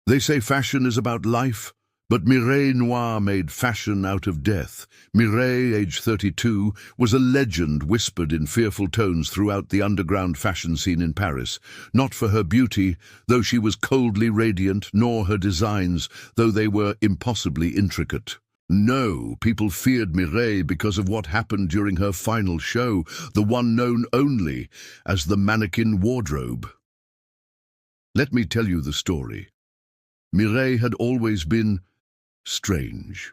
They say fashion is about life, but Mireille Noir made fashion out of death. Mireille, aged 32, was a legend whispered in fearful tones throughout the underground fashion scene in Paris, not for her beauty, though she was coldly radiant, nor her designs, though they were impossibly intricate. No, people feared Mireille because of what happened during her final show, the one known only as the Mannequin Wardrobe. Let me tell you the story. Mireille had always been strange.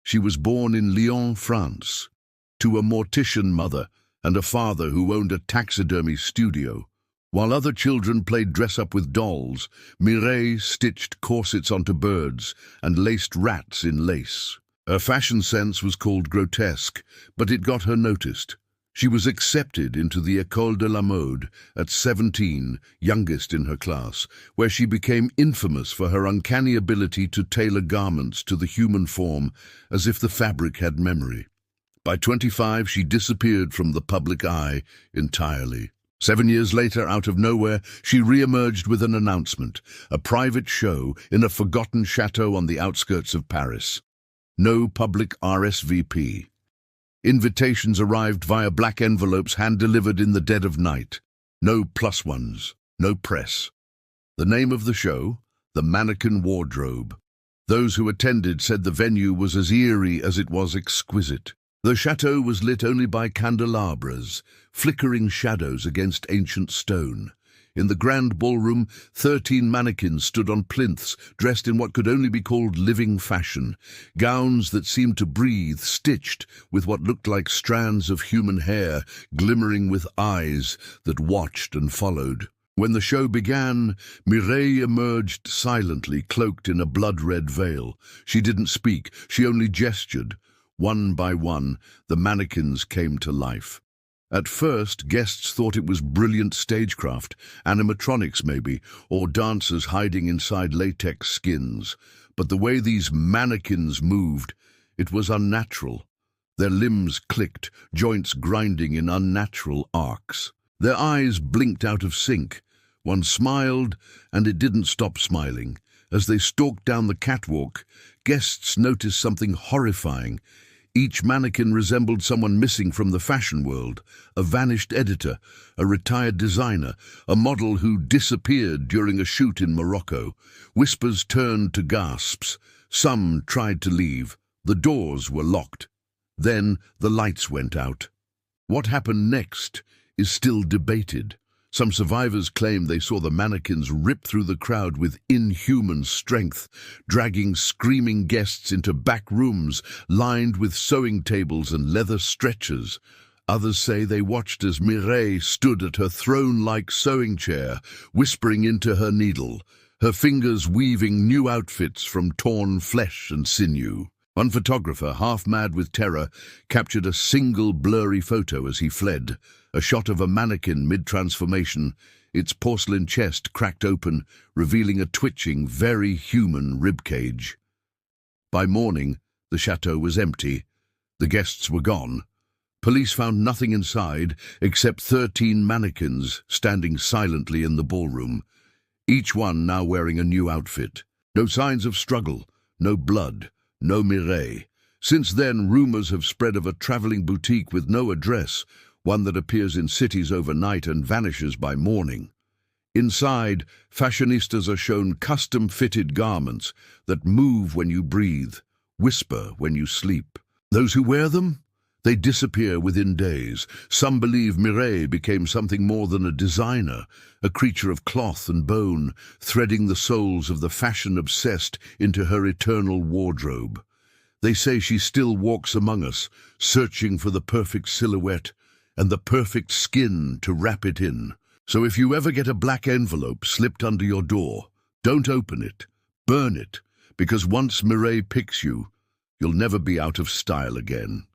She was born in Lyon, France, to a mortician mother and a father who owned a taxidermy studio. While other children played dress-up with dolls, Mireille stitched corsets onto birds and laced rats in lace. Her fashion sense was called grotesque, but it got her noticed. She was accepted into the École de la Mode at 17, youngest in her class, where she became infamous for her uncanny ability to tailor garments to the human form as if the fabric had memory. By 25, she disappeared from the public eye entirely. 7 years later, out of nowhere, she re-emerged with an announcement, a private show in a forgotten chateau on the outskirts of Paris. No public RSVP. Invitations arrived via black envelopes hand-delivered in the dead of night. No plus ones, no press. The name of the show? The Mannequin Wardrobe. Those who attended said the venue was as eerie as it was exquisite. The chateau was lit only by candelabras, flickering shadows against ancient stone. In the grand ballroom, 13 mannequins stood on plinths, dressed in what could only be called living fashion. Gowns that seemed to breathe, stitched with what looked like strands of human hair, glimmering with eyes that watched and followed. When the show began, Mireille emerged silently, cloaked in a blood-red veil. She didn't speak, she only gestured. One by one, the mannequins came to life. At first, guests thought it was brilliant stagecraft, animatronics maybe, or dancers hiding inside latex skins. But the way these mannequins moved, it was unnatural. Their limbs clicked, joints grinding in unnatural arcs. Their eyes blinked out of sync. One smiled, and it didn't stop smiling. As they stalked down the catwalk, guests noticed something horrifying. Each mannequin resembled someone missing from the fashion world, a vanished editor, a retired designer, a model who disappeared during a shoot in Morocco. Whispers turned to gasps. Some tried to leave. The doors were locked. Then the lights went out. What happened next is still debated. Some survivors claim they saw the mannequins rip through the crowd with inhuman strength, dragging screaming guests into back rooms lined with sewing tables and leather stretchers. Others say they watched as Mireille stood at her throne-like sewing chair, whispering into her needle, her fingers weaving new outfits from torn flesh and sinew. One photographer, half mad with terror, captured a single blurry photo as he fled, a shot of a mannequin mid-transformation, its porcelain chest cracked open, revealing a twitching, very human ribcage. By morning, the chateau was empty. The guests were gone. Police found nothing inside except 13 mannequins standing silently in the ballroom, each one now wearing a new outfit. No signs of struggle, no blood, no Mireille. Since then, rumors have spread of a traveling boutique with no address, one that appears in cities overnight and vanishes by morning. Inside, fashionistas are shown custom-fitted garments that move when you breathe, whisper when you sleep. Those who wear them? They disappear within days. Some believe Mireille became something more than a designer, a creature of cloth and bone, threading the souls of the fashion-obsessed into her eternal wardrobe. They say she still walks among us, searching for the perfect silhouette and the perfect skin to wrap it in. So if you ever get a black envelope slipped under your door, don't open it, burn it, because once Mireille picks you, you'll never be out of style again.